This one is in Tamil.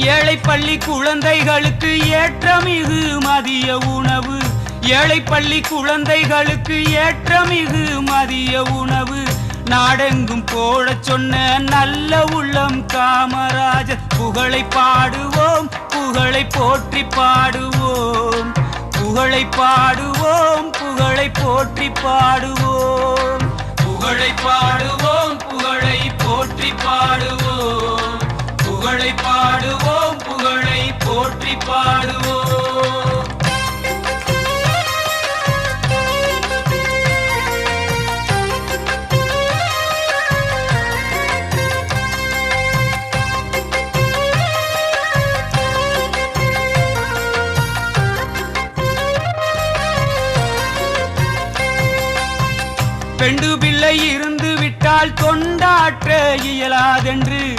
ஏழை பள்ளி குழந்தைகளுக்கு ஏற்றமிகு மதிய உணவு. ஏழை பள்ளி குழந்தைகளுக்கு ஏற்றமிகு மதிய உணவு. நாடெங்கும் போடச் சொன்ன நல்ல உள்ளம் காமராஜர். புகழை பாடுவோம், புகழை போற்றி பாடுவோம். புகழை பாடுவோம், புகழை போற்றி பாடுவோம். புகழை பாடுவோம், புகழை போற்றி பாடுவோம். புகழை பாடுவோம், புகழை போற்றி பாடுவோம். பெண்டு பிள்ளை இருந்து விட்டால் கொண்டாற்ற இயலாதென்று